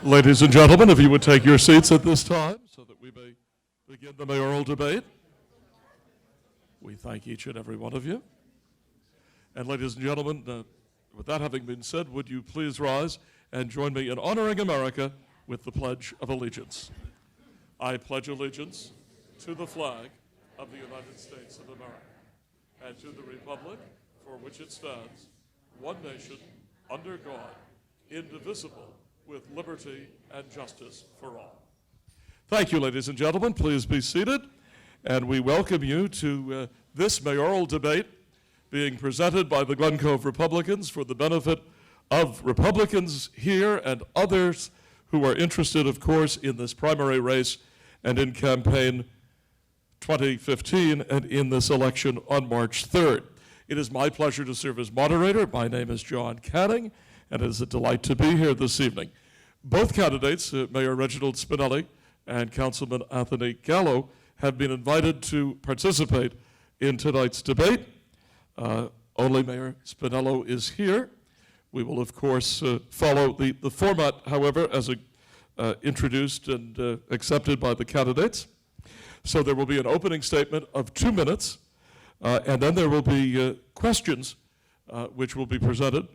Ladies and gentlemen, if you would take your seats at this time so that we may begin the mayoral debate. We thank each and every one of you. And ladies and gentlemen, with that having been said, would you please rise and join me in honoring America with the Pledge of Allegiance. I pledge allegiance to the flag of the United States of America and to the republic for which it stands, one nation, under God, indivisible, with liberty and justice for all. Thank you, ladies and gentlemen. Please be seated. And we welcome you to this mayoral debate being presented by the Glen Cove Republicans for the benefit of Republicans here and others who are interested, of course, in this primary race and in campaign 2015 and in this election on March 3rd. It is my pleasure to serve as moderator. My name is John Canning, and it is a delight to be here this evening. Both candidates, Mayor Reginald Spinelli and Councilman Anthony Gallo, have been invited to participate in tonight's debate. Only Mayor Spinello is here. We will, of course, follow the format, however, as introduced and accepted by the candidates. So there will be an opening statement of 2 minutes, and then there will be questions which will be presented.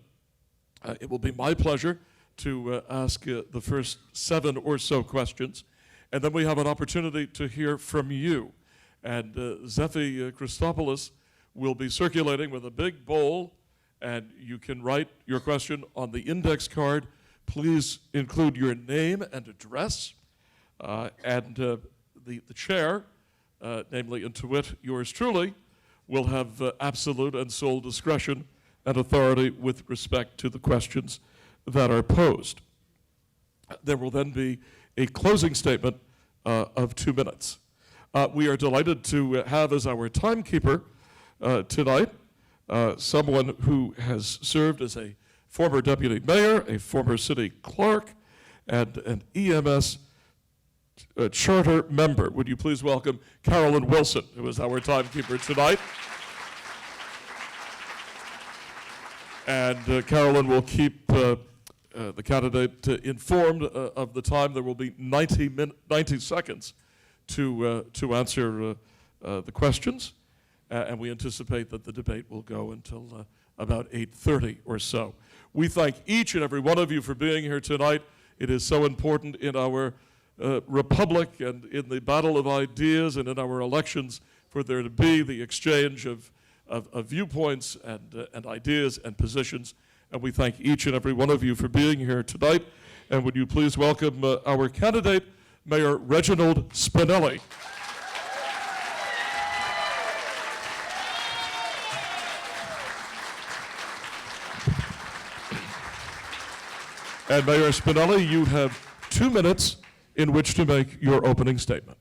It will be my pleasure to ask the first 7 or so questions, and then we have an opportunity to hear from you. And Zephy Christopoulos will be circulating with a big bowl, and you can write your question on the index card. Please include your name and address, and the chair, namely and to wit yours truly, will have absolute and sole discretion and authority with respect to the questions that are posed. There will then be a closing statement of 2 minutes. We are delighted to have as our timekeeper tonight someone who has served as a former deputy mayor, a former city clerk, and an EMS charter member. Would you please welcome Carolyn Wilson, who is our timekeeper tonight. And Carolyn will keep the candidate informed of the time. There will be 90 seconds to answer the questions, and we anticipate that the debate will go until about 8:30 or so. We thank each and every one of you for being here tonight. It is so important in our republic and in the battle of ideas and in our elections for there to be the exchange of viewpoints and ideas and positions. And we thank each and every one of you for being here tonight. And would you please welcome our candidate, Mayor Reginald Spinelli. And Mayor Spinelli, you have 2 minutes in which to make your opening statement.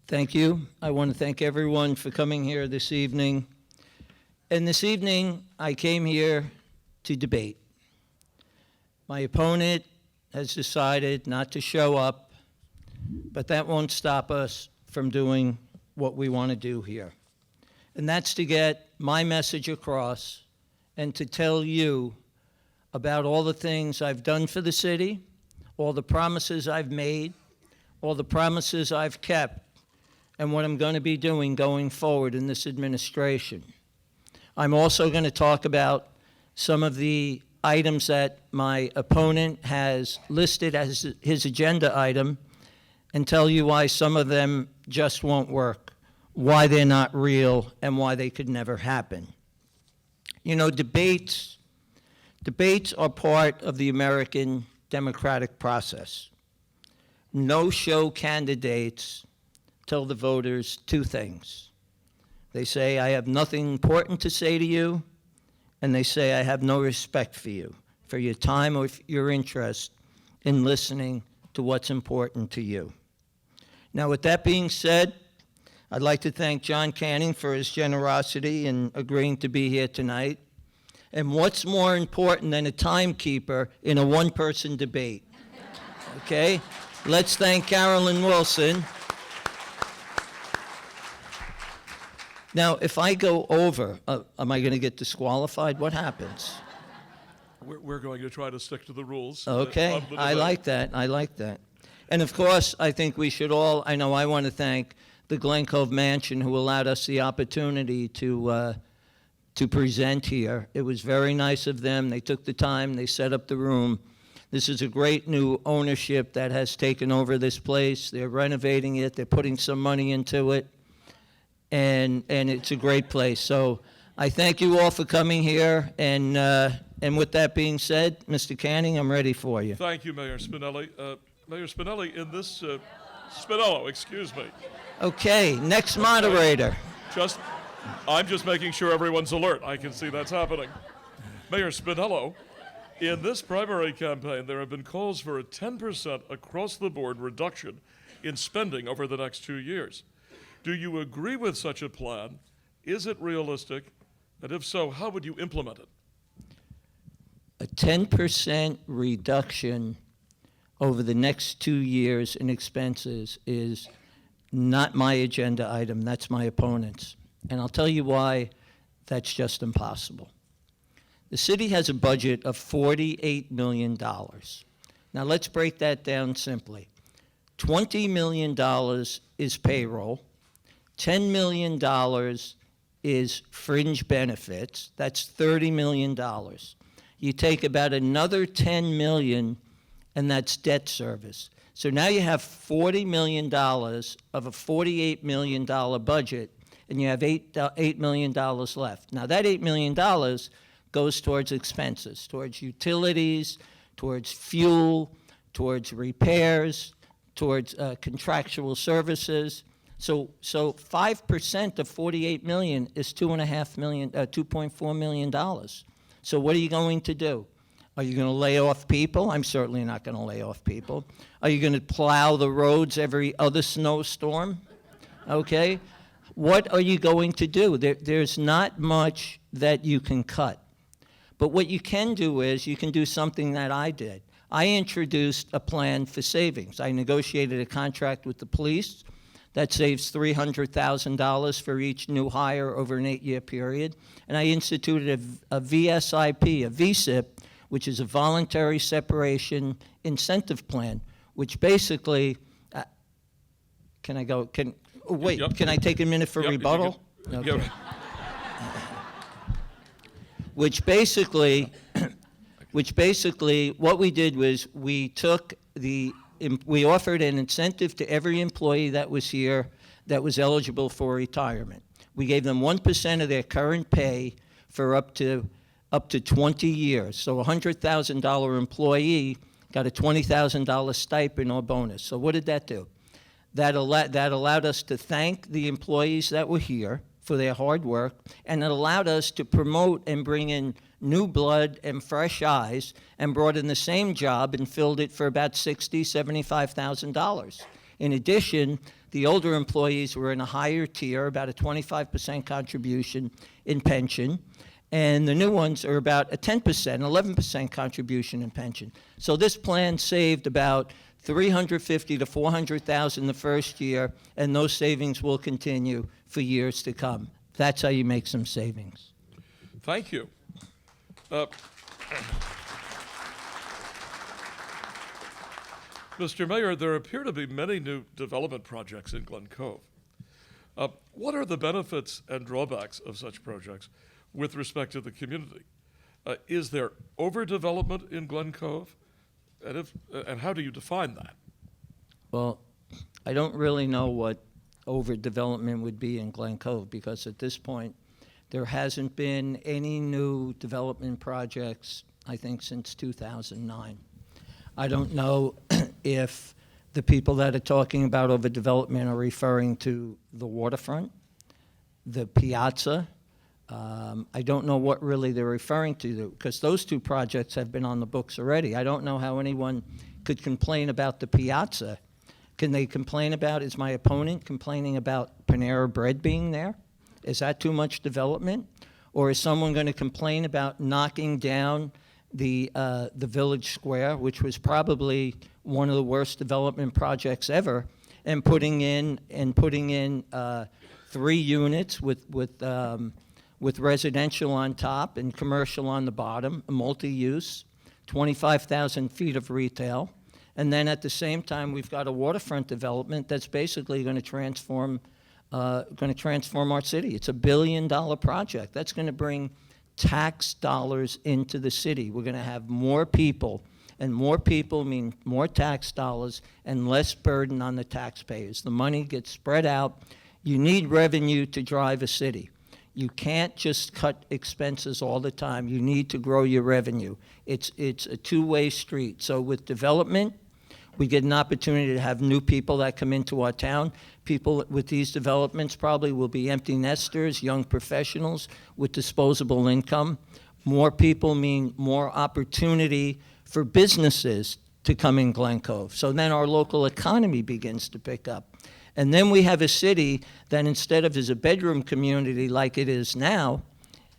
Thank you. I want to thank everyone for coming here this evening. And this evening, I came here to debate. My opponent has decided not to show up, but that won't stop us from doing what we want to do here. And that's to get my message across and to tell you about all the things I've done for the city, all the promises I've made, all the promises I've kept, and what I'm going to be doing going forward in this administration. I'm also going to talk about some of the items that my opponent has listed as his agenda item and tell you why some of them just won't work, why they're not real, and why they could never happen. You know, debates are part of the American democratic process. No-show candidates tell the voters 2 things. They say, I have nothing important to say to you, and they say, I have no respect for you, for your time or your interest in listening to what's important to you. Now, with that being said, I'd like to thank John Canning for his generosity in agreeing to be here tonight. And what's more important than a timekeeper in a one-person debate? Okay? Let's thank Carolyn Wilson. Now, if I go over, am I going to get disqualified? What happens? We're going to try to stick to the rules. Okay, of the I debate. like that, I like that. And of course, I think we should all, I know I want to thank the Glen Cove Mansion who allowed us the opportunity to present here. It was very nice of them. They took the time, they set up the room. This is a great new ownership that has taken over this place. They're renovating it, they're putting some money into it, and it's a great place. So I thank you all for coming here, and with that being said, Mr. Canning, I'm ready for you. Thank you, Mayor Spinelli. Mayor Spinelli, in this, Spinello, excuse me. Okay, next moderator. I'm just making sure everyone's alert. I can see that's happening. Mayor Spinello, in this primary campaign, there have been calls for a 10% across-the-board reduction in spending over the next 2 years. Do you agree with such a plan? Is it realistic? And if so, how would you implement it? A 10% reduction over the next 2 years in expenses is not my agenda item, that's my opponent's. And I'll tell you why that's just impossible. The city has a budget of $48 million. Now let's break that down simply. $20 million is payroll, $10 million is fringe benefits, that's $30 million. You take about another $10 million, and that's debt service. So now you have $40 million of a $48 million budget, and you have $8 million left. Now that $8 million goes towards expenses, towards utilities, towards fuel, towards repairs, towards contractual services. So 5% of $48 million is $2.4 million. So what are you going to do? Are you going to lay off people? I'm certainly not going to lay off people. Are you going to plow the roads every other snowstorm? Okay. What are you going to do? There's not much that you can cut. But what you can do is you can do something that I did. I introduced a plan for savings. I negotiated a contract with the police that saves $300,000 for each new hire over an 8-year period. And I instituted a VSIP, a VSIP, which is a voluntary separation incentive plan, which basically, can I go, wait, Yep. Can I take a minute for rebuttal? Okay. Yep. Which basically, what we did was we offered an incentive to every employee that was here that was eligible for retirement. We gave them 1% of their current pay for up to 20 years. So a $100,000 employee got a $20,000 stipend or bonus. So what did that do? That allowed us to thank the employees that were here for their hard work, and it allowed us to promote and bring in new blood and fresh eyes, and brought in the same job and filled it for about $60,000, $75,000. In addition, the older employees were in a higher tier, about a 25% contribution in pension, and the new ones are about a 10%, 11% contribution in pension. So this plan saved about $350,000 to $400,000 the first year, and those savings will continue for years to come. That's how you make some savings. Thank you. Mr. Mayor, there appear to be many new development projects in Glen Cove. What are the benefits and drawbacks of such projects with respect to the community? Is there overdevelopment in Glen Cove? And how do you define that? Well, I don't really know what overdevelopment would be in Glen Cove, because at this point, there hasn't been any new development projects, I think, since 2009. I don't know if the people that are talking about overdevelopment are referring to the waterfront, the piazza. I don't know what really they're referring to, because those two projects have been on the books already. I don't know how anyone could complain about the piazza. Can they complain about, is my opponent complaining about Panera Bread being there? Is that too much development? Or is someone going to complain about knocking down the Village Square, which was probably one of the worst development projects ever, and putting in 3 units with with residential on top and commercial on the bottom, a multi-use, 25,000 feet of retail. And then at the same time, we've got a waterfront development that's basically going to transform our city. It's $1 billion project. That's going to bring tax dollars into the city. We're going to have more people, and more people mean more tax dollars and less burden on the taxpayers. The money gets spread out. You need revenue to drive a city. You can't just cut expenses all the time. You need to grow your revenue. It's a two-way street. So with development, we get an opportunity to have new people that come into our town. People with these developments probably will be empty nesters, young professionals with disposable income. More people mean more opportunity for businesses to come in Glen Cove. So then our local economy begins to pick up. And then we have a city that instead of as a bedroom community like it is now,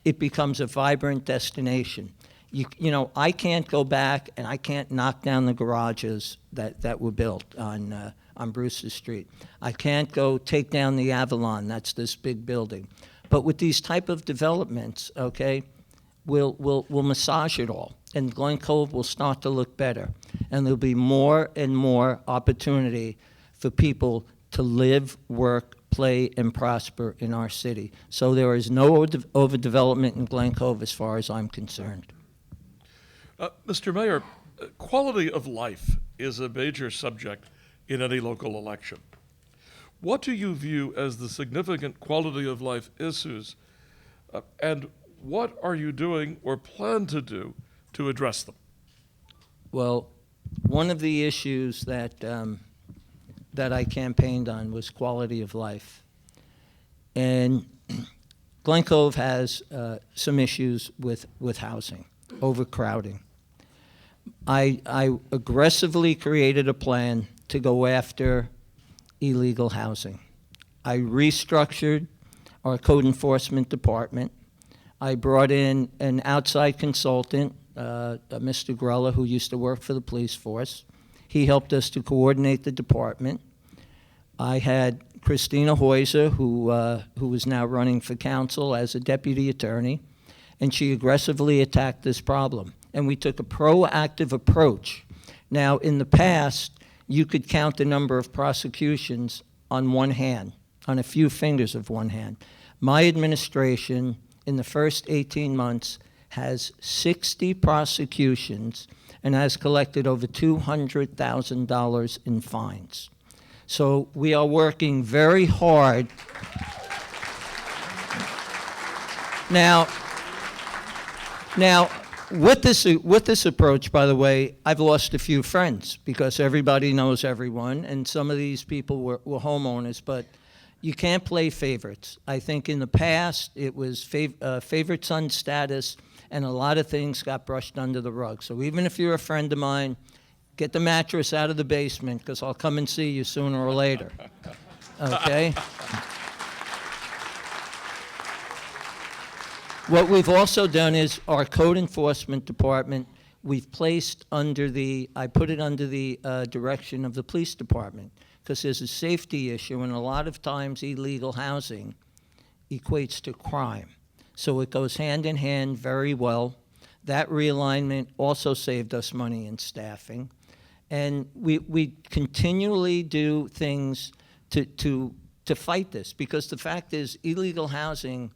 it becomes a vibrant destination. You know, I can't go back and I can't knock down the garages that were built on Brewster Street. I can't go take down the Avalon, that's this big building. But with these type of developments, okay, we'll massage it all. And Glen Cove will start to look better. And there'll be more and more opportunity for people to live, work, play, and prosper in our city. So there is no overdevelopment in Glen Cove as far as I'm concerned. Mr. Mayor, quality of life is a major subject in any local election. What do you view as the significant quality of life issues, and what are you doing or plan to do to address them? Well, one of the issues that I campaigned on was quality of life. And Glen Cove has some issues with housing, overcrowding. I aggressively created a plan to go after illegal housing. I restructured our code enforcement department. I brought in an outside consultant, Mr. Grella, who used to work for the police force. He helped us to coordinate the department. I had Christina Heuser, who is now running for council as a deputy attorney, and she aggressively attacked this problem. And we took a proactive approach. Now, in the past, you could count the number of prosecutions on one hand, on a few fingers of one hand. My administration, in the first 18 months, has 60 prosecutions and has collected over $200,000 in fines. So we are working very hard. Now, with this approach, by the way, I've lost a few friends because everybody knows everyone, and some of these people were homeowners, but you can't play favorites. I think in the past it was favorite son status, and a lot of things got brushed under the rug. So even if you're a friend of mine, get the mattress out of the basement because I'll come and see you sooner or later, okay? What we've also done is our code enforcement department, we've placed under I put it under the direction of the police department because there's a safety issue, and a lot of times illegal housing equates to crime. So it goes hand in hand very well. That realignment also saved us money in staffing. And we continually do things to fight this because the fact is illegal housing,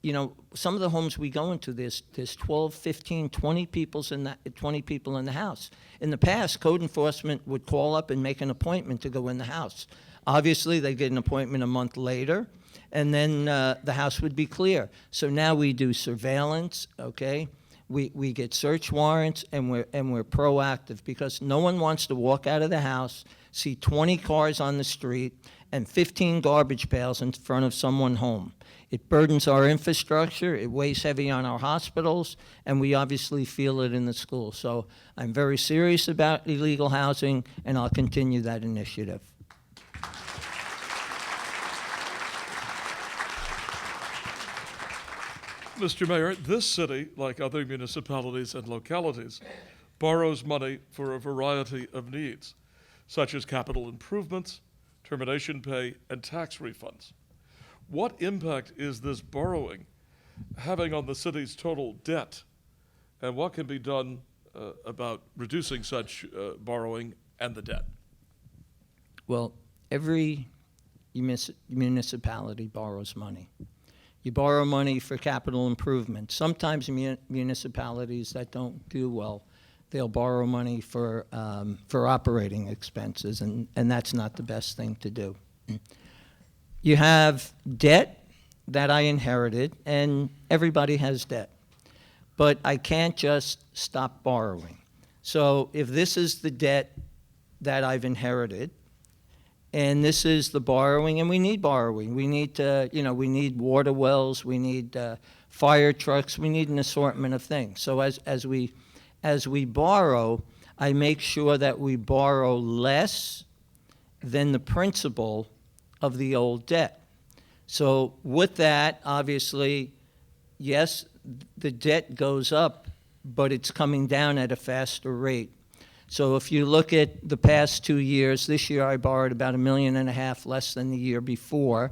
you know, some of the homes we go into, there's 12, 15, 20 people in the house. In the past, code enforcement would call up and make an appointment to go in the house. Obviously, they get an appointment a month later, and then the house would be clear. So now we do surveillance, okay? We get search warrants, and we're proactive because no one wants to walk out of the house, see 20 cars on the street, and 15 garbage pails in front of someone's home. It burdens our infrastructure, it weighs heavy on our hospitals, and we obviously feel it in the schools. So I'm very serious about illegal housing, and I'll continue that initiative. Mr. Mayor, this city, like other municipalities and localities, borrows money for a variety of needs, such as capital improvements, termination pay, and tax refunds. What impact is this borrowing having on the city's total debt, and what can be done about reducing such borrowing and the debt? Well, every municipality borrows money. You borrow money for capital improvement. Sometimes municipalities that don't do well, they'll borrow money for operating expenses, and that's not the best thing to do. You have debt that I inherited, and everybody has debt. But I can't just stop borrowing. So if this is the debt that I've inherited, and this is the borrowing, and we need borrowing. We need to, we need water wells, we need fire trucks, we need an assortment of things. So as we borrow, I make sure that we borrow less than the principal of the old debt. So with that, obviously, yes, the debt goes up, but it's coming down at a faster rate. So if you look at the past 2 years, this year I borrowed about $1.5 million less than the year before.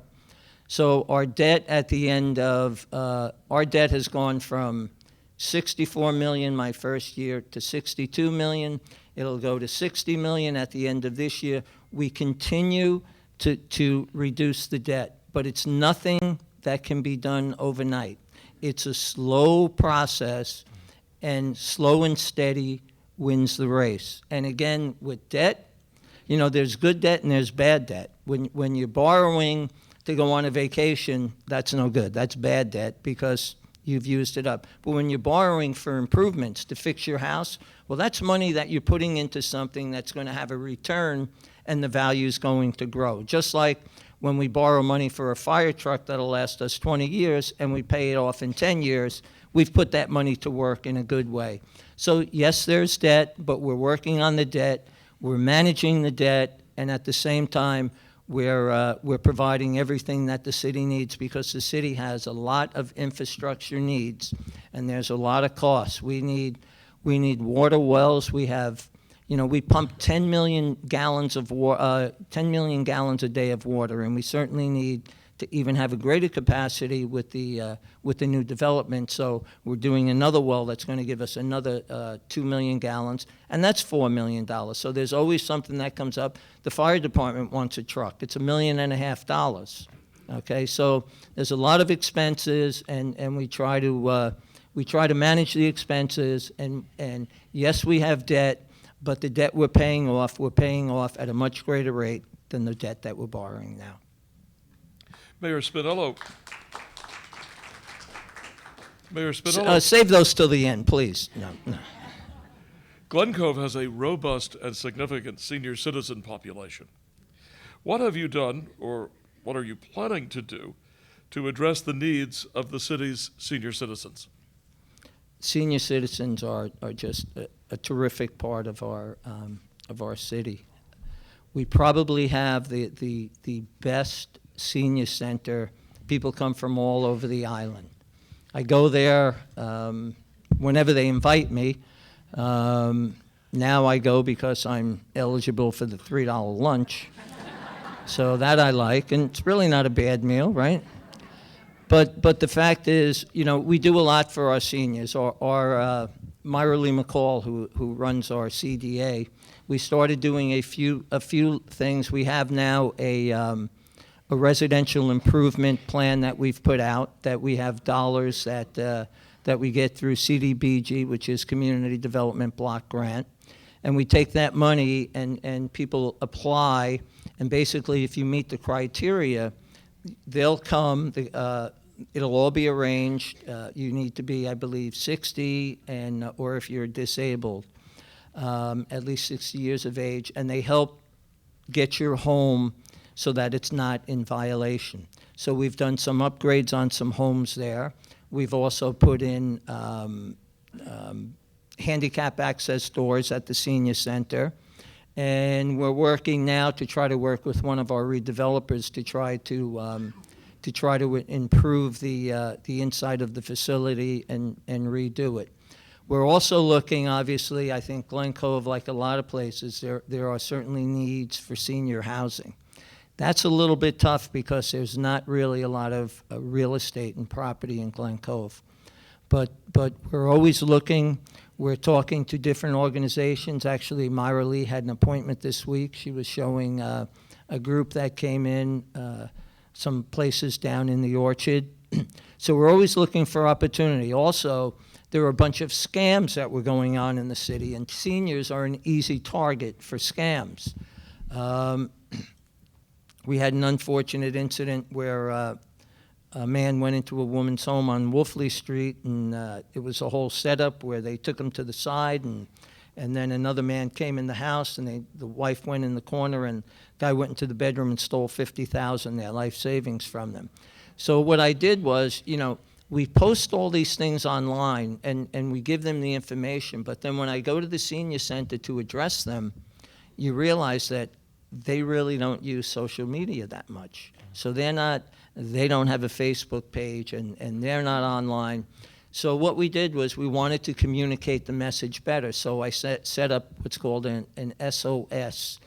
So our debt at the end of, our debt has gone from 64 million my first year to 62 million. It'll go to 60 million at the end of this year. We continue to reduce the debt, but it's nothing that can be done overnight. It's a slow process, and slow and steady wins the race. And again, with debt, there's good debt and there's bad debt. When you're borrowing to go on a vacation, that's no good. That's bad debt because you've used it up. But when you're borrowing for improvements to fix your house, well, that's money that you're putting into something that's going to have a return and the value is going to grow. Just like when we borrow money for a fire truck that'll last us 20 years and we pay it off in 10 years, we've put that money to work in a good way. So yes, there's debt, but we're working on the debt, we're managing the debt, and at the same time, we're providing everything that the city needs because the city has a lot of infrastructure needs, and there's a lot of costs. We need water wells. We have, we pump 10 million gallons of 10 million gallons a day of water, and we certainly need to even have a greater capacity with the new development. So we're doing another well that's going to give us another 2 million gallons, and that's $4 million. So there's always something that comes up. The fire department wants a truck. It's $1.5 million. Okay, so there's a lot of expenses, and we try to manage the expenses. And yes, we have debt, but the debt we're paying off at a much greater rate than the debt that we're borrowing now. Mayor Spinello. Save those till the end, please. No. Glen Cove has a robust and significant senior citizen population. What have you done, or what are you planning to do, to address the needs of the city's senior citizens? Senior citizens are just a terrific part of our city. We probably have the best senior center. People come from all over the island. I go there whenever they invite me. Now I go because I'm eligible for the $3 lunch. So that I like, and it's really not a bad meal, right? But the fact is, we do a lot for our seniors. Our Myra Lee McCall, who runs our CDA, we started doing a few things. We have now a residential improvement plan that we've put out, that we have dollars that we get through CDBG, which is Community Development Block Grant. And we take that money and people apply, and basically if you meet the criteria, they'll come, it'll all be arranged. You need to be, I believe, 60, or if you're disabled, at least 60 years of age, and they help get your home so that it's not in violation. So we've done some upgrades on some homes there. We've also put in handicap access doors at the senior center. And we're working now to try to work with one of our redevelopers to try to improve the inside of the facility and redo it. We're also looking, obviously, I think Glen Cove, like a lot of places, there are certainly needs for senior housing. That's a little bit tough because there's not really a lot of real estate and property in Glen Cove. But we're always looking. We're talking to different organizations. Actually, Myra Lee had an appointment this week. She was showing a group that came in, some places down in the Orchard. So we're always looking for opportunity. Also, there are a bunch of scams that were going on in the city, and seniors are an easy target for scams. We had an unfortunate incident where a man went into a woman's home on Wolfley Street, and it was a whole setup where they took him to the side, and then another man came in the house, and the wife went in the corner, and the guy went into the bedroom and stole $50,000, their life savings from them. So what I did was, we post all these things online, and we give them the information, but then when I go to the senior center to address them, you realize that they really don't use social media that much. So they don't have a Facebook page, and they're not online. So what we did was we wanted to communicate the message better. So I set up what's called an SOS,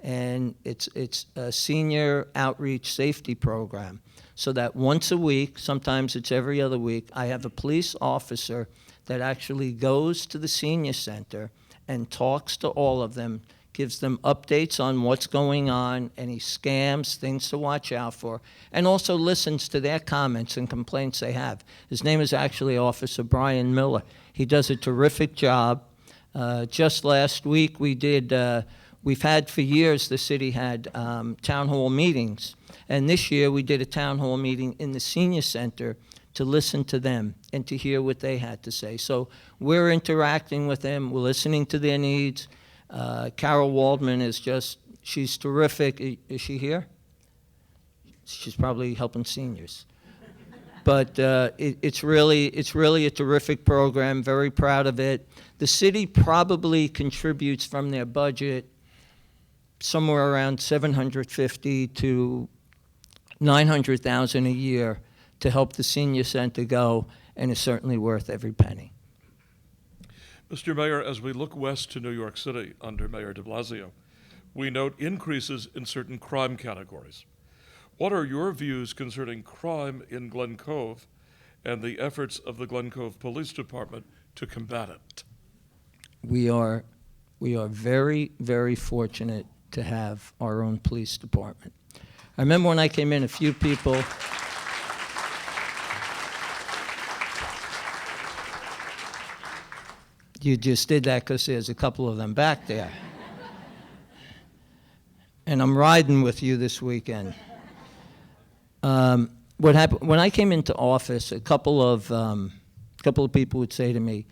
and it's a senior outreach safety program. So that once a week, sometimes it's every other week, I have a police officer that actually goes to the senior center and talks to all of them, gives them updates on what's going on, any scams, things to watch out for, and also listens to their comments and complaints they have. His name is actually Officer Brian Miller. He does a terrific job. Just last week we've had for years, the city had town hall meetings, and this year we did a town hall meeting in the senior center to listen to them and to hear what they had to say. So we're interacting with them, we're listening to their needs. Carol Waldman she's terrific. Is she here? She's probably helping seniors. But it's really a terrific program, very proud of it. The city probably contributes from their budget somewhere around $750,000 to $900,000 a year to help the senior center go, and it's certainly worth every penny. Mr. Mayor, as we look west to New York City under Mayor de Blasio, we note increases in certain crime categories. What are your views concerning crime in Glen Cove and the efforts of the Glen Cove Police Department to combat it? We are very, very fortunate to have our own police department. I remember when I came in, a few people You just did that because there's a couple of them back there. And I'm riding with you this weekend. What happened when I came into office? A couple of people would say to me,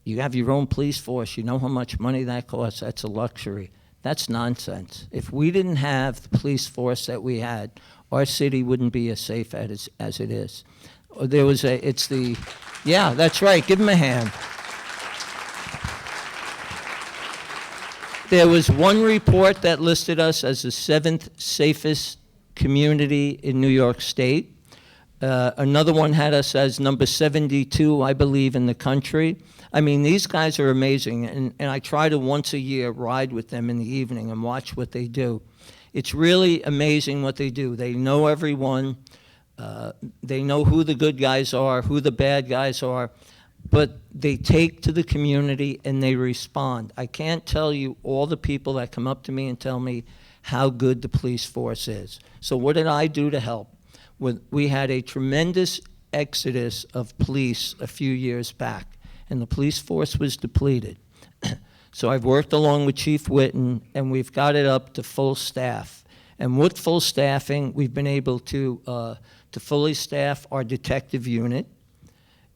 "You have your own police force. You know how much money that costs. That's a luxury." That's nonsense. If we didn't have the police force that we had, our city wouldn't be as safe as it is. Yeah, that's right. Give them a hand. There was one report that listed us as the 7th safest community in New York State. Another one had us as number 72, I believe, in the country. I mean, these guys are amazing, and I try to once a year ride with them in the evening and watch what they do. It's really amazing what they do. They know everyone. They know who the good guys are, who the bad guys are, but they take to the community and they respond. I can't tell you all the people that come up to me and tell me how good the police force is. So what did I do to help? We had a tremendous exodus of police a few years back, and the police force was depleted. So I've worked along with Chief Whitten, and we've got it up to full staff. And with full staffing, we've been able to fully staff our detective unit.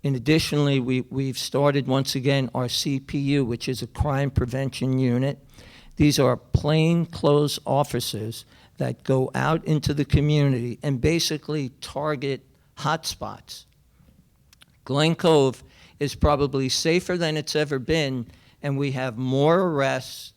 And additionally, we've started once again our CPU, which is a crime prevention unit. These are plainclothes officers that go out into the community and basically target hotspots. Glen Cove is probably safer than it's ever been, and we have more arrests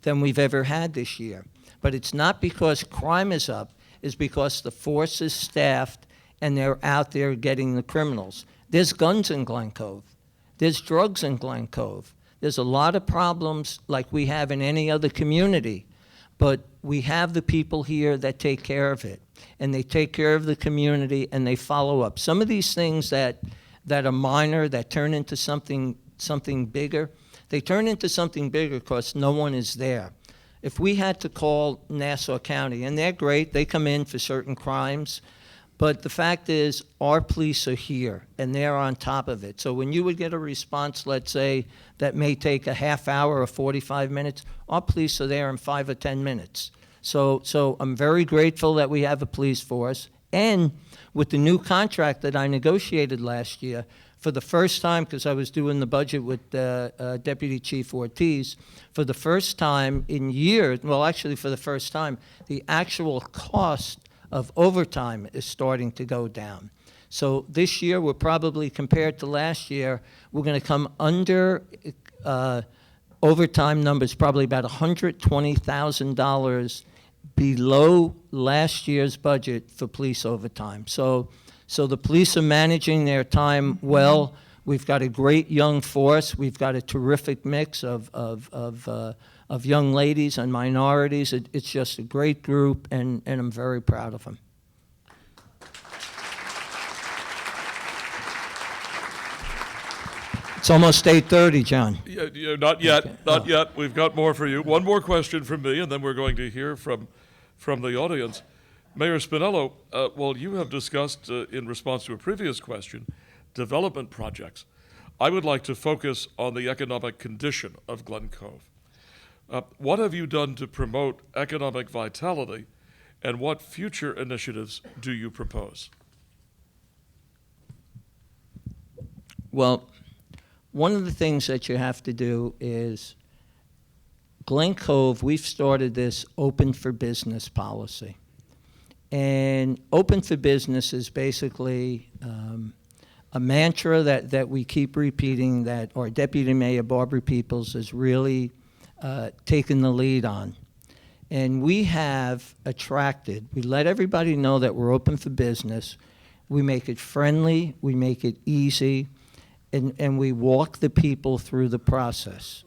than we've ever had this year. But it's not because crime is up, it's because the force is staffed and they're out there getting the criminals. There's guns in Glen Cove. There's drugs in Glen Cove. There's a lot of problems like we have in any other community. but we have the people here that take care of it, and they take care of the community, and they follow up. Some of these things that are minor, that turn into something bigger, they turn into something bigger because no one is there. If we had to call Nassau County, and they're great, they come in for certain crimes, but the fact is our police are here and they're on top of it. So when you would get a response, let's say, that may take a half hour or 45 minutes, our police are there in 5 or 10 minutes. So I'm very grateful that we have a police force. And with the new contract that I negotiated last year, for the first time, because I was doing the budget with Deputy Chief Ortiz, for the first time in years, well, actually for the first time, the actual cost of overtime is starting to go down. So this year, we're probably, compared to last year, we're going to come under overtime numbers, probably about $120,000 below last year's budget for police overtime. So the police are managing their time well. We've got a great young force. We've got a terrific mix of young ladies and minorities. It's just a great group, and I'm very proud of them. It's almost 8:30, John. Yeah, not yet, Okay. not yet. We've got more for you. One more question from me, and then we're going to hear from the audience. Mayor Spinello, well, you have discussed, in response to a previous question, development projects. I would like to focus on the economic condition of Glen Cove. What have you done to promote economic vitality, and what future initiatives do you propose? Well, one of the things that you have to do is, Glen Cove, we've started this open for business policy. And open for business is basically a mantra that we keep repeating, that our Deputy Mayor Barbara Peoples has really taken the lead on. And we have attracted, we let everybody know that we're open for business. We make it friendly, we make it easy, and we walk the people through the process.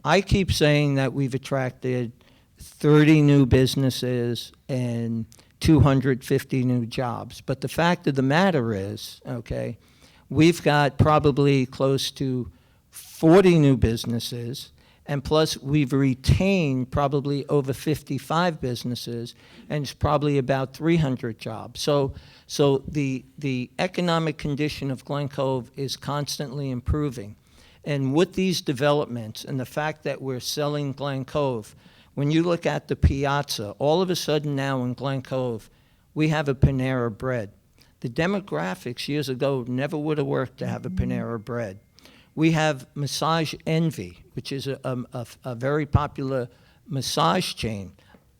I keep saying that we've attracted 30 new businesses and 250 new jobs. But the fact of the matter is, okay, we've got probably close to 40 new businesses, and plus we've retained probably over 55 businesses, and it's probably about 300 jobs. So the economic condition of Glen Cove is constantly improving. And with these developments and the fact that we're selling Glen Cove, when you look at the piazza, all of a sudden now in Glen Cove, we have a Panera Bread. The demographics years ago never would have worked to have a Panera Bread. We have Massage Envy, which is a very popular massage chain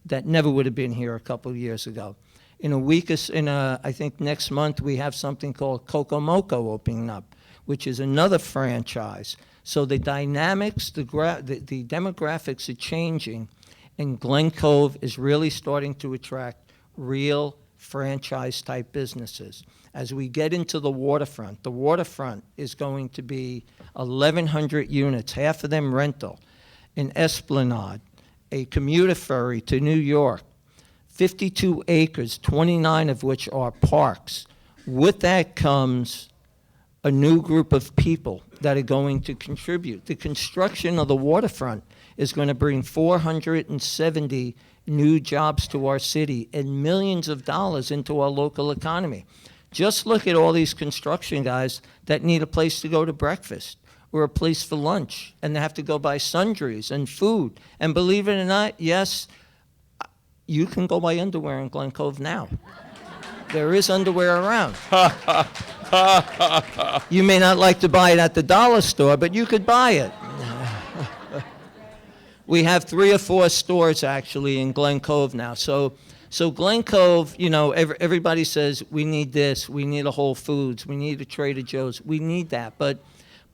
that never would have been here a couple of years ago. In a week, I think next month, we have something called Coco Moco opening up, which is another franchise. So the dynamics, the demographics are changing, and Glen Cove is really starting to attract real franchise-type businesses. As we get into the waterfront is going to be 1,100 units, half of them rental. An Esplanade, a commuter ferry to New York, 52 acres, 29 of which are parks. With that comes a new group of people that are going to contribute. The construction of the waterfront is going to bring 470 new jobs to our city and millions of dollars into our local economy. Just look at all these construction guys that need a place to go to breakfast or a place for lunch, and they have to go buy sundries and food. And believe it or not, yes, you can go buy underwear in Glen Cove now. There is underwear around. You may not like to buy it at the dollar store, but you could buy it. We have 3 or 4 stores actually in Glen Cove now. So Glen Cove, you know, everybody says we need this, we need a Whole Foods, we need a Trader Joe's, we need that. But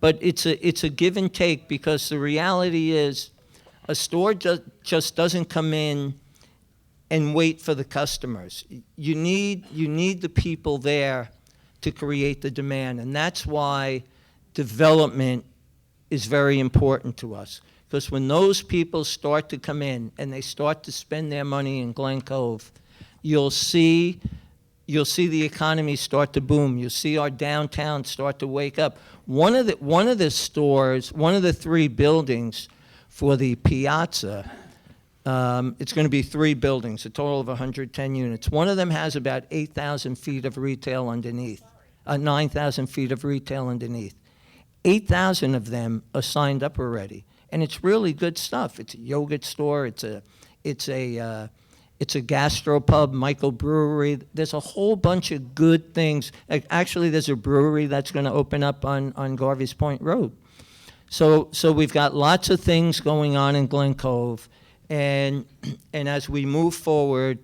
it's a give and take, because the reality is a store just doesn't come in and wait for the customers. You need the people there to create the demand, and that's why development is very important to us. Because when those people start to come in and they start to spend their money in Glen Cove, you'll see the economy start to boom. You'll see our downtown start to wake up. One of the stores, one of the 3 buildings for the Piazza, it's going to be 3 buildings, a total of 110 units. One of them has about 8,000 feet of retail underneath, 9,000 feet of retail underneath. 8,000 of them are signed up already, and it's really good stuff. It's a yogurt store. It's a gastropub, microbrewery. There's a whole bunch of good things. Actually, there's a brewery that's going to open up on Garvey's Point Road. So we've got lots of things going on in Glen Cove, and as we move forward,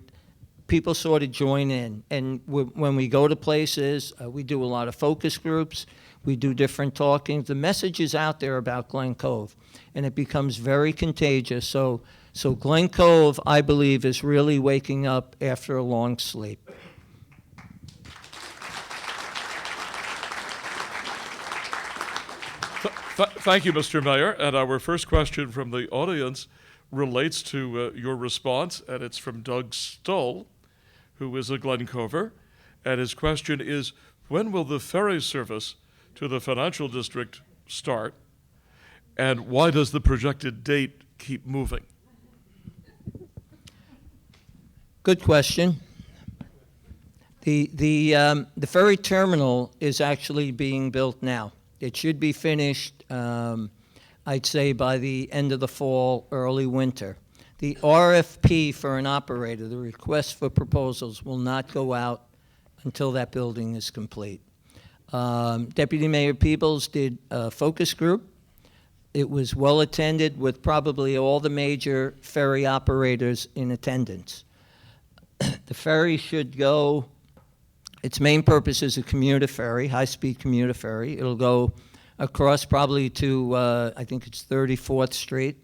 people sort of join in. And when we go to places, we do a lot of focus groups. We do different talking. The message is out there about Glen Cove, and it becomes very contagious. So Glen Cove, I believe, is really waking up after a long sleep. Thank you, Mr. Mayor. And our first question from the audience relates to your response, and it's from Doug Stoll, who is a Glen Cover. And his question is, when will the ferry service to the financial district start, and why does the projected date keep moving? Good question. The ferry terminal is actually being built now. It should be finished, I'd say, by the end of the fall, early winter. The RFP for an operator, the request for proposals, will not go out until that building is complete. Deputy Mayor Peebles did a focus group. It was well attended with probably all the major ferry operators in attendance. The ferry should go, its main purpose is a commuter ferry, high-speed commuter ferry. It'll go across probably to, I think it's 34th Street,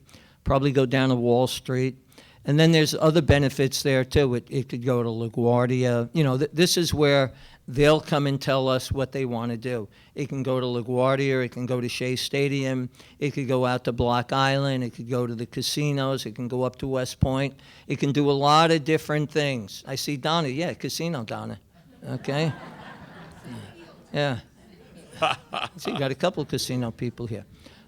probably go down to Wall Street. And then there's other benefits there, too. It could go to LaGuardia. You know, this is where they'll come and tell us what they want to do. It can go to LaGuardia, it can go to Shea Stadium, it could go out to Block Island, it could go to the casinos, it can go up to West Point. It can do a lot of different things. I see Donna, yeah, casino Donna, okay? Yeah. See, you got a couple of casino people here.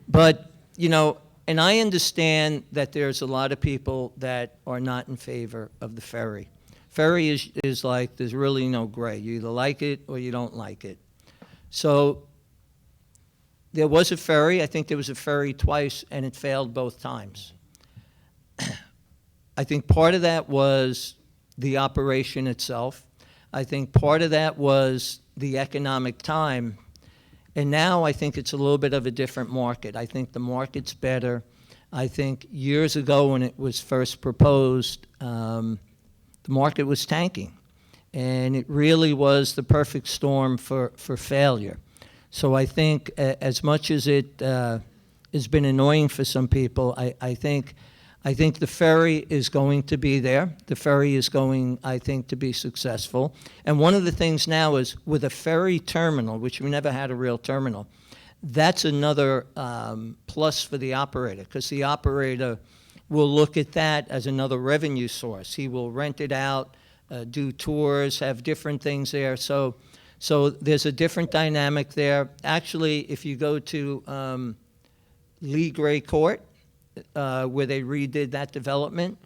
But, you know, and I understand that there's a lot of people that are not in favor of the ferry. Ferry is like, there's really no gray. You either like it or you don't like it. So there was a ferry. I think there was a ferry twice, and it failed both times. I think part of that was the operation itself. I think part of that was the economic time. And now I think it's a little bit of a different market. I think the market's better. I think years ago when it was first proposed, the market was tanking. And it really was the perfect storm for failure. So I think as much as it has been annoying for some people, I think the ferry is going to be there. The ferry is going, I think, to be successful. And one of the things now is with a ferry terminal, which we never had a real terminal, that's another plus for the operator, because the operator will look at that as another revenue source. He will rent it out, do tours, have different things there. So there's a different dynamic there. Actually, if you go to Lee Gray Court, where they redid that development.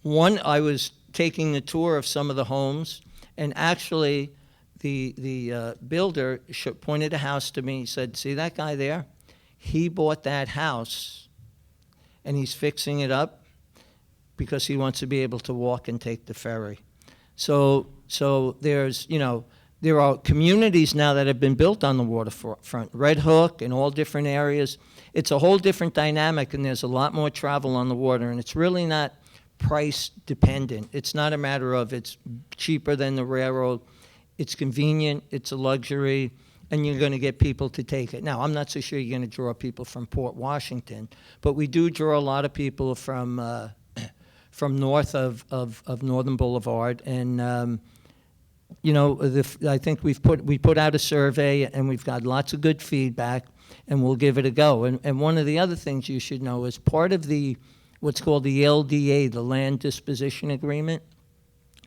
I was taking a tour of some of the homes, and actually the builder pointed a house to me. He said, see that guy there? He bought that house, and he's fixing it up because he wants to be able to walk and take the ferry. So there's, you know, there are communities now that have been built on the waterfront, Red Hook and all different areas. It's a whole different dynamic, and there's a lot more travel on the water, and it's really not price dependent. It's not a matter of it's cheaper than the railroad. It's convenient, it's a luxury, and you're going to get people to take it. Now, I'm not so sure you're going to draw people from Port Washington, but we do draw a lot of people from north of Northern Boulevard, and you know, I think we put out a survey, and we've got lots of good feedback. and we'll give it a go. And one of the other things you should know is part of the what's called the LDA, the Land Disposition Agreement.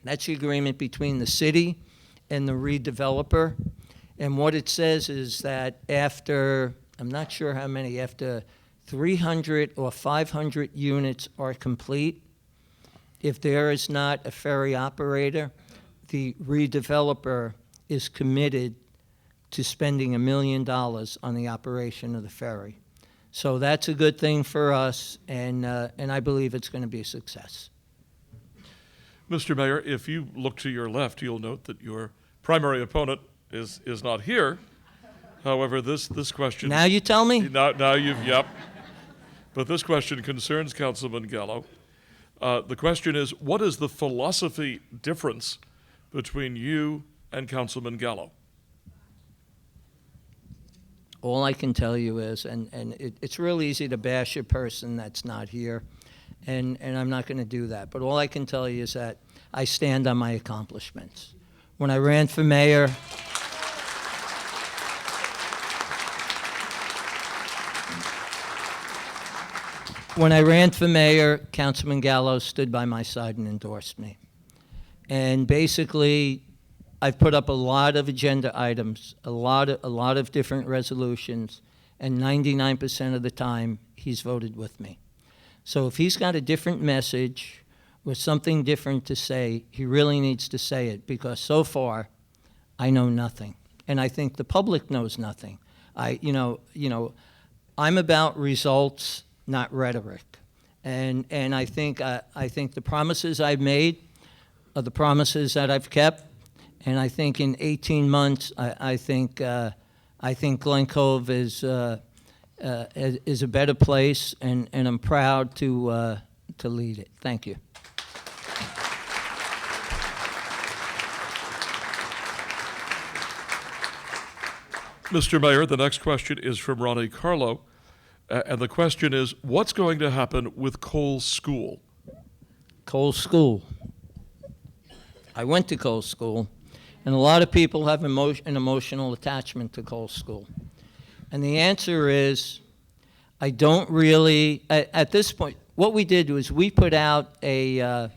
That's the agreement between the city and the redeveloper. And what it says is that after, I'm not sure how many, after 300 or 500 units are complete, if there is not a ferry operator, the redeveloper is committed to spending $1 million on the operation of the ferry. So that's a good thing for us, and I believe it's going to be a success. Mr. Mayor, if you look to your left, you'll note that your primary opponent is not here. However, this question... Now you tell me? Now you've, yep. But this question concerns Councilman Gallo. The question is, what is the philosophy difference between you and Councilman Gallo? All I can tell you is, and it's real easy to bash a person that's not here, and I'm not going to do that. But all I can tell you is that I stand on my accomplishments. When I ran for mayor, Councilman Gallo stood by my side and endorsed me. And basically, I've put up a lot of agenda items, a lot of different resolutions, and 99% of the time, he's voted with me. So if he's got a different message or something different to say, he really needs to say it, because so far, I know nothing. And I think the public knows nothing. I'm about results, not rhetoric. And I think the promises I've made are the promises that I've kept. And I think in 18 months, I think Glen Cove is a better place, and I'm proud to lead it. Thank you. Mr. Mayor, the next question is from Ronnie Carlo, and the question is, what's going to happen with Cole School? Cole School. I went to Cole School, and a lot of people have an emotional attachment to Cole School. And the answer is, I don't really, at this point, what we did was we put out an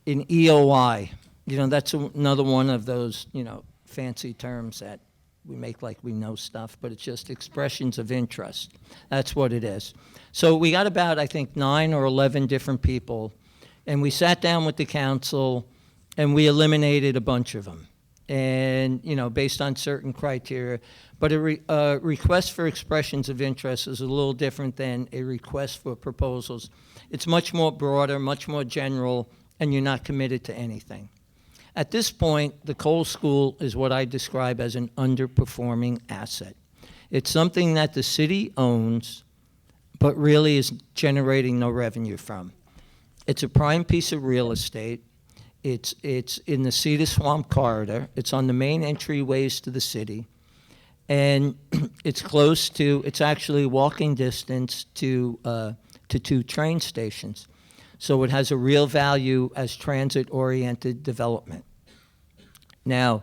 EOI. That's another one of those, fancy terms that we make like we know stuff, but it's just expressions of interest. That's what it is. So we got about, I think, 9 or 11 different people, and we sat down with the council, and we eliminated a bunch of them, and, based on certain criteria. But a request for expressions of interest is a little different than a request for proposals. It's much more broader, much more general, and you're not committed to anything. At this point, the Cole School is what I describe as an underperforming asset. It's something that the city owns, but really is generating no revenue from. It's a prime piece of real estate. It's in the Cedar Swamp corridor. It's on the main entryways to the city. And it's actually walking distance to 2 train stations. So it has a real value as transit-oriented development. Now,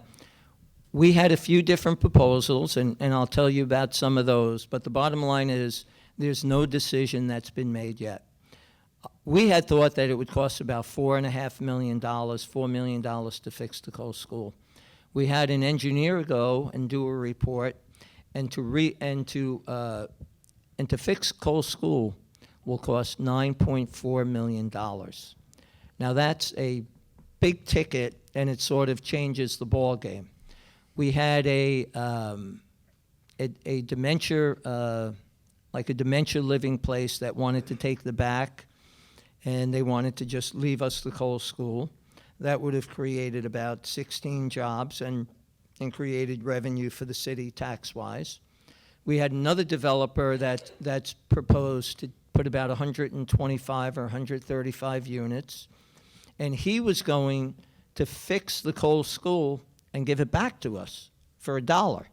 we had a few different proposals, and I'll tell you about some of those, but the bottom line is there's no decision that's been made yet. We had thought that it would cost about $4.5 million, $4 million to fix the Cole School. We had an engineer go and do a report, and to fix Cole School will cost $9.4 million. Now that's a big ticket, and it sort of changes the ball game. We had a dementia, like a dementia living place that wanted to take the back, and they wanted to just leave us the Cole School. That would have created about 16 jobs and created revenue for the city tax-wise. We had another developer that's proposed to put about 125 or 135 units, and he was going to fix the Cole School and give it back to us for $1.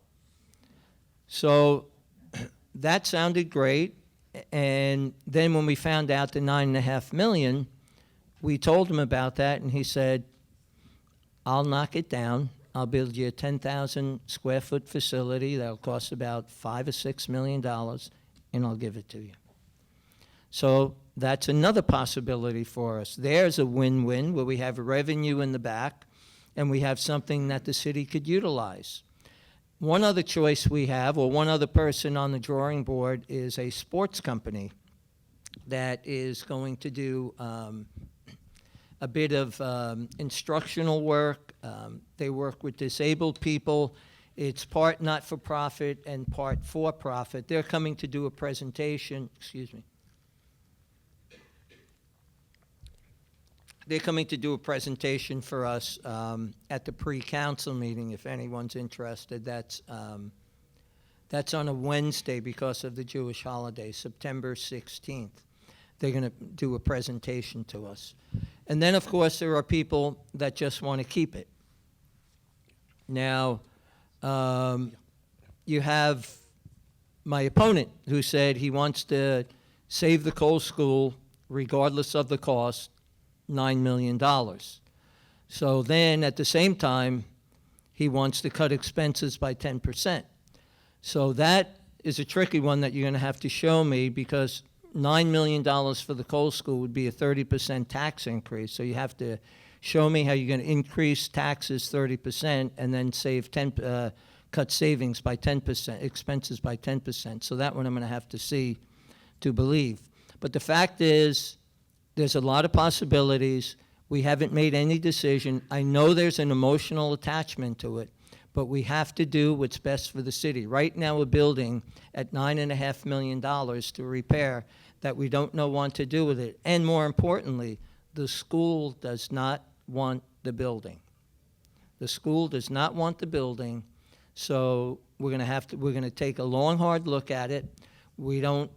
So that sounded great, and then when we found out the $9.5 million, we told him about that, and he said, I'll knock it down. I'll build you a 10,000 square foot facility that'll cost about $5 or $6 million, and I'll give it to you. So that's another possibility for us. There's a win-win where we have revenue in the back and we have something that the city could utilize. One other choice we have, or one other person on the drawing board, is a sports company that is going to do a bit of instructional work. They work with disabled people. It's part not-for-profit and part for-profit. They're coming to do a presentation, They're coming to do a presentation for us at the pre-council meeting, if anyone's interested. That's on a Wednesday because of the Jewish holiday, September 16th. They're going to do a presentation to us. And then, of course, there are people that just want to keep it. Now, you have my opponent who said he wants to save the Cole School regardless of the cost, $9 million. So then, at the same time, he wants to cut expenses by 10%. So that is a tricky one that you're going to have to show me, because $9 million for the Cole School would be a 30% tax increase. So you have to show me how you're going to increase taxes 30% and then cut savings by 10%, expenses by 10%. So that one I'm going to have to see to believe. But the fact is, there's a lot of possibilities. We haven't made any decision. I know there's an emotional attachment to it, but we have to do what's best for the city. Right now, we're building at $9.5 million to repair that we don't know what to do with it. And more importantly, the school does not want the building. The school does not want the building, so we're going to take a long, hard look at it. I don't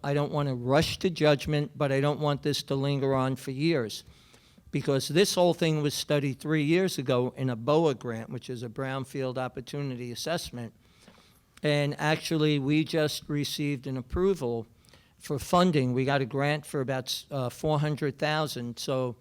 want to rush to judgment, but I don't want this to linger on for years, because this whole thing was studied 3 years ago in a BOA grant, which is a Brownfield Opportunity Assessment. And actually, we just received an approval for funding. We got a grant for about $400,000. So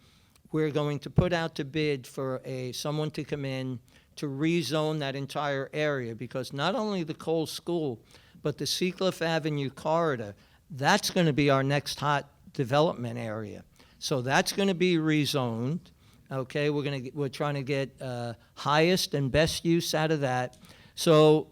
we're going to put out to bid for someone to come in to rezone that entire area, because not only the Cole School, but the Seacliff Avenue corridor, that's going to be our next hot development area. So that's going to be rezoned. Okay, we're trying to get highest and best use out of that. So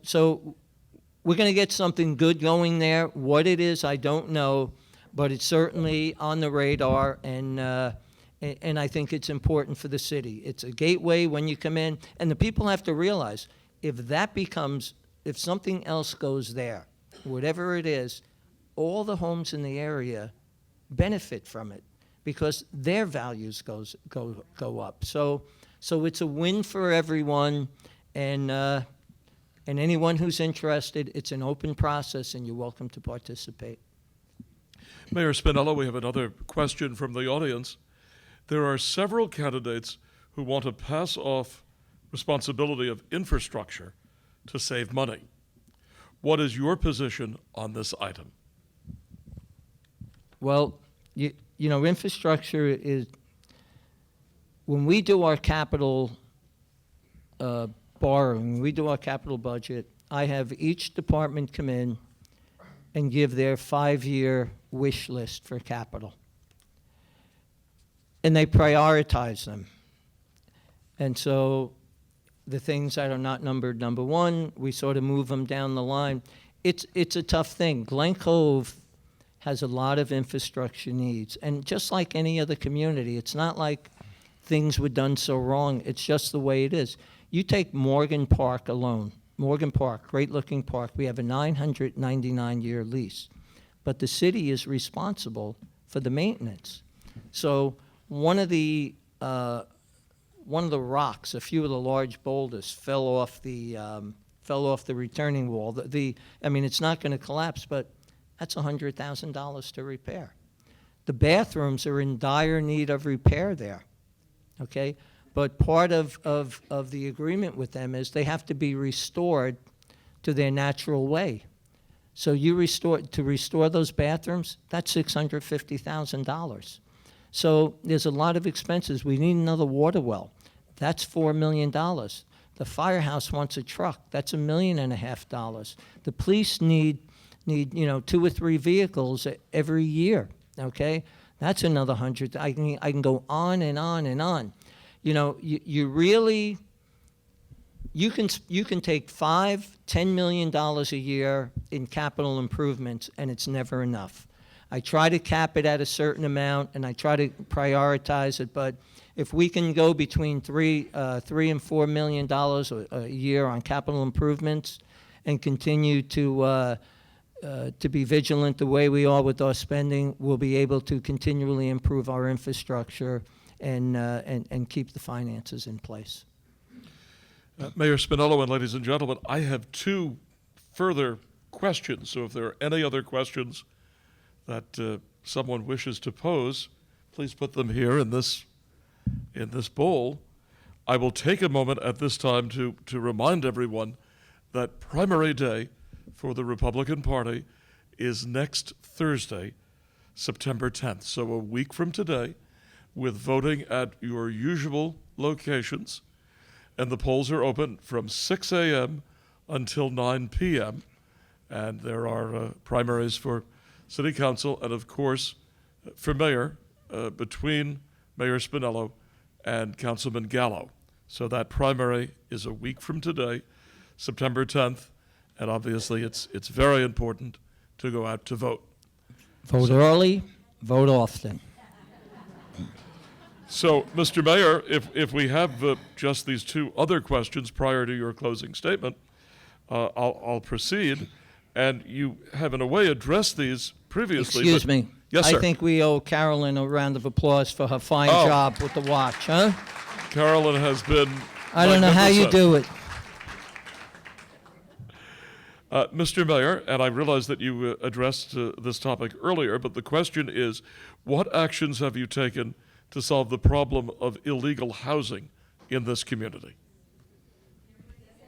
we're going to get something good going there. What it is, I don't know, but it's certainly on the radar, and I think it's important for the city. It's a gateway when you come in, and the people have to realize if something else goes there, whatever it is, all the homes in the area benefit from it, because their values go up. So it's a win for everyone, and anyone who's interested, it's an open process, and you're welcome to participate. Mayor Spinello, we have another question from the audience. There are several candidates who want to pass off responsibility of infrastructure to save money. What is your position on this item? Well, you know, infrastructure is, when we do our capital borrowing, when we do our capital budget, I have each department come in and give their 5-year wish list for capital. And they prioritize them. And so the things that are not numbered number one, we sort of move them down the line. It's a tough thing. Glen Cove has a lot of infrastructure needs. And just like any other community, it's not like things were done so wrong. It's just the way it is. You take Morgan Park alone. Morgan Park, great-looking park. We have a 999-year lease. But the city is responsible for the maintenance. So one of the rocks, a few of the large boulders, fell off the returning wall. I mean, it's not going to collapse, but that's $100,000 to repair. The bathrooms are in dire need of repair there, okay? But part of the agreement with them is they have to be restored to their natural way. So to restore those bathrooms, that's $650,000. So there's a lot of expenses. We need another water well. That's $4 million. The firehouse wants a truck. That's $1.5 million. The police need 2 or 3 vehicles every year. Okay, that's another 100. I can go on and on and on. You really you can take $5-10 million a year in capital improvements, and it's never enough. I try to cap it at a certain amount, and I try to prioritize it. But if we can go between $3 and $4 million a year on capital improvements, and continue to be vigilant the way we are with our spending, we'll be able to continually improve our infrastructure and keep the finances in place. Mayor Spinello and ladies and gentlemen, I have 2 further questions. So if there are any other questions that someone wishes to pose, please put them here in this bowl. I will take a moment at this time to remind everyone that primary day for the Republican Party is next Thursday, September 10th. So a week from today, with voting at your usual locations. And the polls are open from 6 a.m. until 9 p.m. And there are primaries for City Council and, of course, for Mayor, between Mayor Spinello and Councilman Gallo. So that primary is a week from today, September 10th, and obviously it's very important to go out to vote. Vote early, vote often. So, Mr. Mayor, if we have just these 2 other questions prior to your closing statement, I'll proceed. And you have, in a way, addressed these previously. Excuse me. Yes, sir. I think we owe Carolyn a round of applause for her fine job with the watch, huh? Carolyn has been I don't know how you do it. Mr. Mayor, and I realize that you addressed this topic earlier, but the question is, what actions have you taken to solve the problem of illegal housing in this community?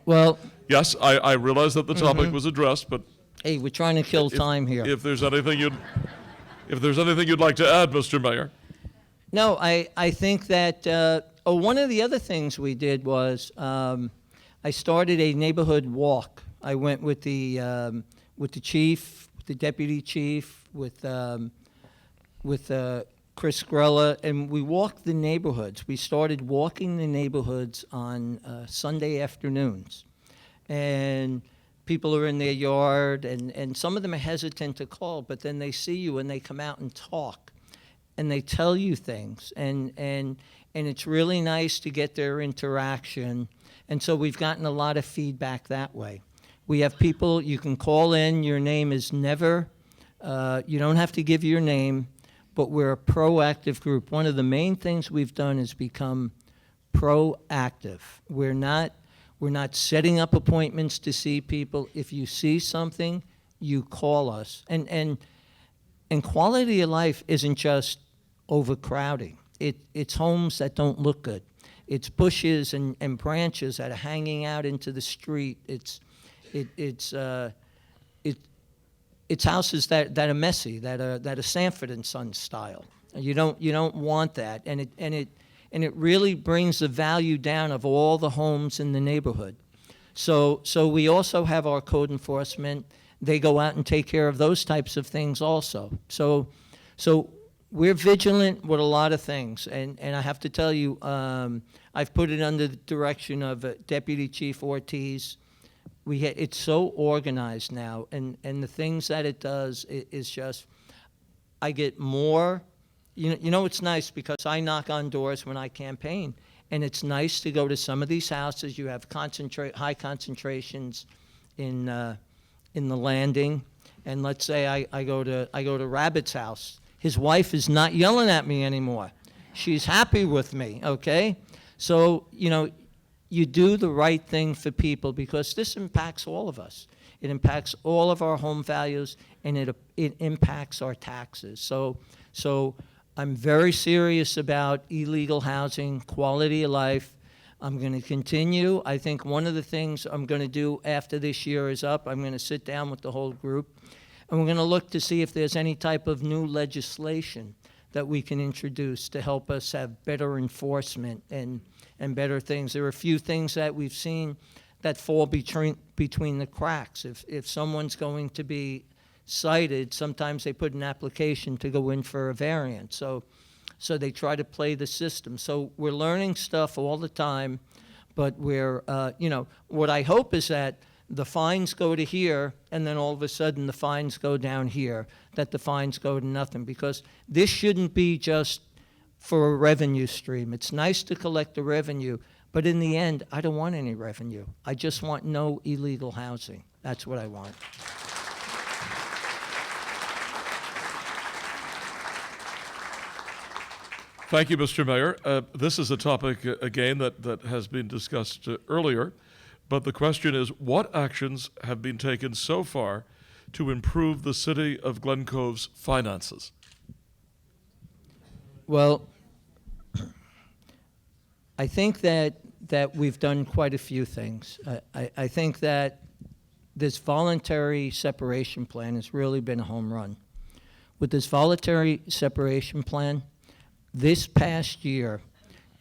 Well, Yes, I realize that the topic was addressed, but hey, we're trying to kill time here. if there's anything you'd like to add, Mr. Mayor. No, I think that one of the other things we did was I started a neighborhood walk. I went with the chief, the deputy chief, with Chris Grella, and we walked the neighborhoods. We started walking the neighborhoods on Sunday afternoons. And people are in their yard, and some of them are hesitant to call, but then they see you and they come out and talk. And they tell you things. And it's really nice to get their interaction. And so we've gotten a lot of feedback that way. We have people, you can call in, your name is never, you don't have to give your name, but we're a proactive group. One of the main things we've done is become proactive. We're not setting up appointments to see people. If you see something, you call us. And quality of life isn't just overcrowding. It's homes that don't look good. It's bushes and branches that are hanging out into the street. It's houses that are messy, that are Sanford and Son style. You don't want that, and it really brings the value down of all the homes in the neighborhood. So we also have our code enforcement. They go out and take care of those types of things also. So we're vigilant with a lot of things, and I have to tell you, I've put it under the direction of Deputy Chief Ortiz. It's so organized now, and the things that it does is just, I get more. You know, it's nice because I knock on doors when I campaign, and it's nice to go to some of these houses. You have high concentrations in the landing, and let's say I go to Rabbit's house. His wife is not yelling at me anymore. She's happy with me. Okay, so you do the right thing for people because this impacts all of us. It impacts all of our home values, and it impacts our taxes. So I'm very serious about illegal housing, quality of life. I'm going to continue. I think one of the things I'm going to do after this year is up, I'm going to sit down with the whole group, and we're going to look to see if there's any type of new legislation that we can introduce to help us have better enforcement and better things. There are a few things that we've seen that fall between the cracks. If someone's going to be cited, sometimes they put an application to go in for a variance. So they try to play the system. So we're learning stuff all the time, but we're, what I hope is that the fines go to here, and then all of a sudden the fines go down here, that the fines go to nothing, because this shouldn't be just for a revenue stream. It's nice to collect the revenue, but in the end, I don't want any revenue. I just want no illegal housing. That's what I want. Thank you, Mr. Mayor. This is a topic, again, that has been discussed earlier, but the question is, what actions have been taken so far to improve the city of Glen Cove's finances? Well, I think that we've done quite a few things. I think that this voluntary separation plan has really been a home run. With this voluntary separation plan, this past year,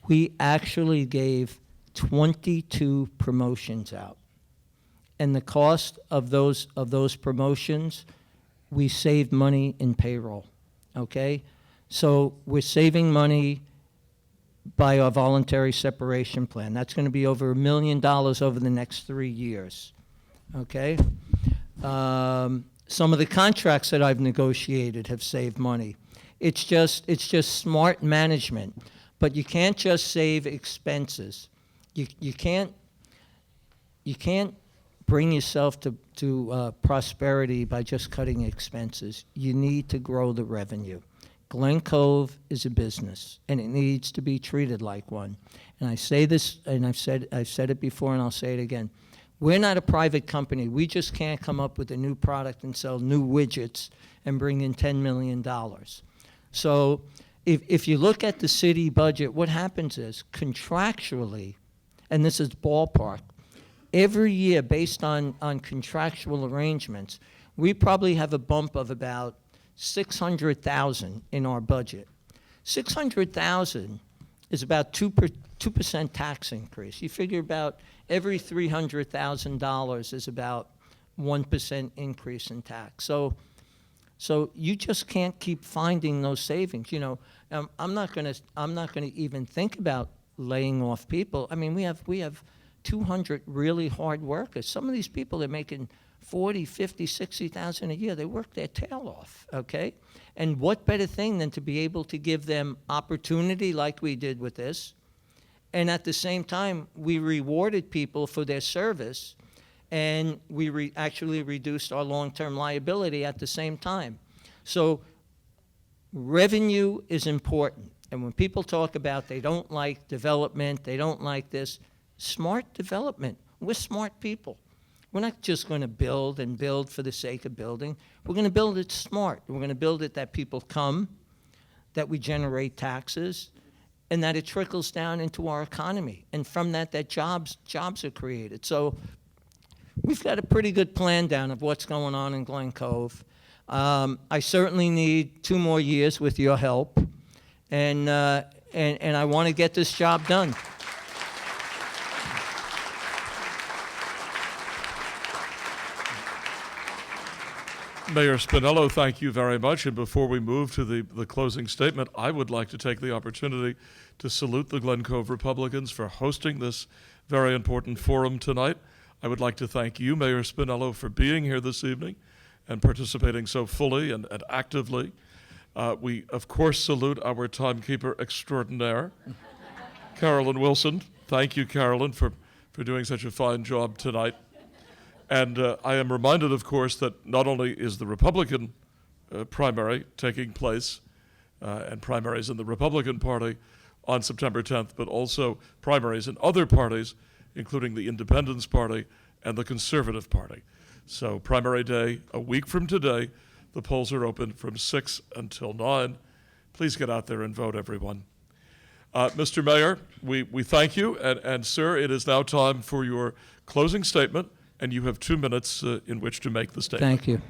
we actually gave 22 promotions out. And the cost of those promotions, we saved money in payroll, okay? So we're saving money by our voluntary separation plan. That's going to be over $1 million over the next 3 years, okay? Some of the contracts that I've negotiated have saved money. It's just smart management, but you can't just save expenses. You can't bring yourself to prosperity by just cutting expenses. You need to grow the revenue. Glen Cove is a business, and it needs to be treated like one. And I say this, and I've said it before, and I'll say it again. We're not a private company. We just can't come up with a new product and sell new widgets and bring in $10 million. So if you look at the city budget, what happens is contractually, and this is ballpark, every year based on contractual arrangements, we probably have a bump of about $600,000 in our budget. $600,000 is about 2% tax increase. You figure about every $300,000 is about 1% increase in tax. So you just can't keep finding those savings. You know, I'm not going to even think about laying off people. I mean, we have 200 really hard workers. Some of these people are making 40, 50, 60,000 a year. They work their tail off, okay? And what better thing than to be able to give them opportunity like we did with this, and at the same time, we rewarded people for their service, and we actually reduced our long-term liability at the same time. So revenue is important. And when people talk about they don't like development, they don't like this, smart development. We're smart people. We're not just going to build and build for the sake of building. We're going to build it smart. We're going to build it that people come, that we generate taxes, and that it trickles down into our economy. And from that jobs are created. So we've got a pretty good plan down of what's going on in Glen Cove. I certainly need 2 more years with your help, and I want to get this job done. Mayor Spinello, thank you very much. And before we move to the closing statement, I would like to take the opportunity to salute the Glen Cove Republicans for hosting this very important forum tonight. I would like to thank you, Mayor Spinello, for being here this evening and participating so fully and actively. We, of course, salute our timekeeper extraordinaire, Carolyn Wilson. Thank you, Carolyn, for doing such a fine job tonight. And I am reminded, of course, that not only is the Republican primary taking place and primaries in the Republican Party on September 10th, but also primaries in other parties, including the Independence Party and the Conservative Party. So primary day, a week from today, the polls are open from 6 until 9. Please get out there and vote, everyone. Mr. Mayor, we thank you, and sir, it is now time for your closing statement, and you have 2 minutes in which to make the statement. Thank you.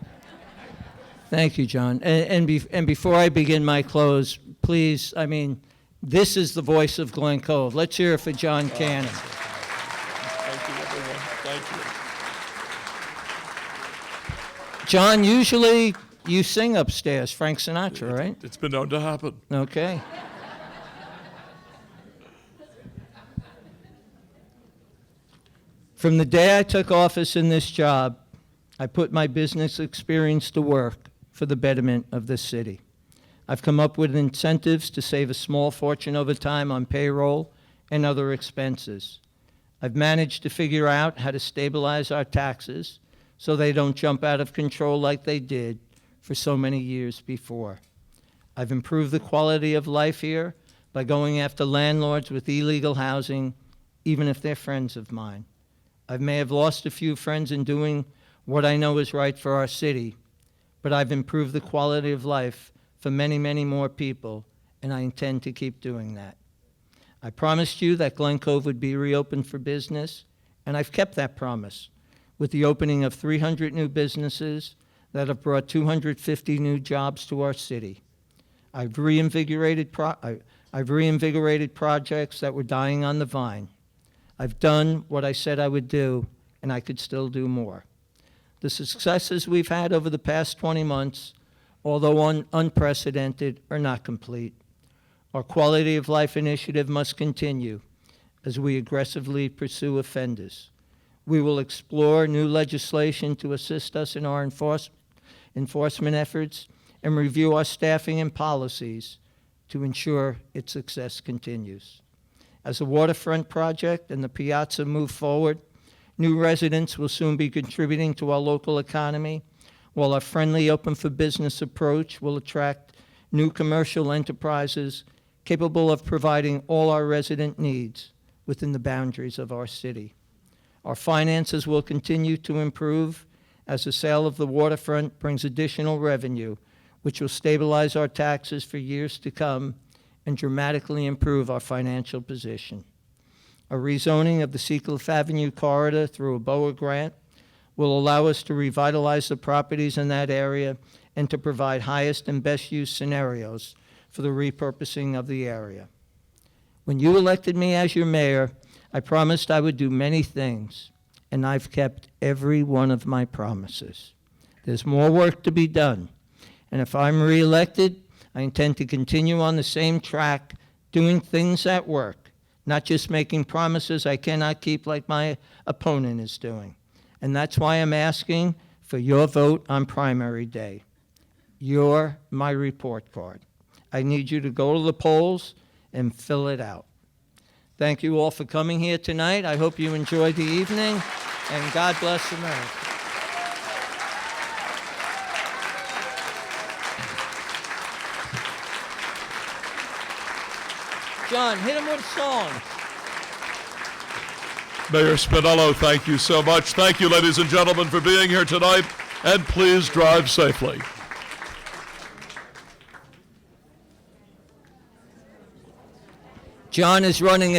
Thank you, John. And before I begin my close, please, I mean, This is the voice of Glen Cove. Let's hear it for John Cannon. Thank you, everyone. Thank you. John, usually you sing upstairs, Frank Sinatra, right? It's been known to happen. Okay. From the day I took office in this job, I put my business experience to work for the betterment of this city. I've come up with incentives to save a small fortune over time on payroll and other expenses. I've managed to figure out how to stabilize our taxes so they don't jump out of control like they did for so many years before. I've improved the quality of life here by going after landlords with illegal housing, even if they're friends of mine. I may have lost a few friends in doing what I know is right for our city, but I've improved the quality of life for many, many more people, and I intend to keep doing that. I promised you that Glen Cove would be reopened for business, and I've kept that promise with the opening of 300 new businesses that have brought 250 new jobs to our city. I've reinvigorated projects that were dying on the vine. I've done what I said I would do, and I could still do more. The successes we've had over the past 20 months, although unprecedented, are not complete. Our quality of life initiative must continue as we aggressively pursue offenders. We will explore new legislation to assist us in our enforcement efforts and review our staffing and policies to ensure its success continues. As the waterfront project and the piazza move forward, new residents will soon be contributing to our local economy, while our friendly, open-for-business approach will attract new commercial enterprises capable of providing all our resident needs within the boundaries of our city. Our finances will continue to improve as the sale of the waterfront brings additional revenue, which will stabilize our taxes for years to come and dramatically improve our financial position. A rezoning of the Seacliff Avenue corridor through a BOA grant will allow us to revitalize the properties in that area and to provide highest and best use scenarios for the repurposing of the area. When you elected me as your mayor, I promised I would do many things, and I've kept every one of my promises. There's more work to be done, and if I'm reelected, I intend to continue on the same track, doing things that work, not just making promises I cannot keep like my opponent is doing. And that's why I'm asking for your vote on primary day. You're my report card. I need you to go to the polls and fill it out. Thank you all for coming here tonight. I hope you enjoyed the evening, and God bless America. John, hit him with a song. Mayor Spinello, thank you so much. Thank you, ladies and gentlemen, for being here tonight, and please drive safely. John is running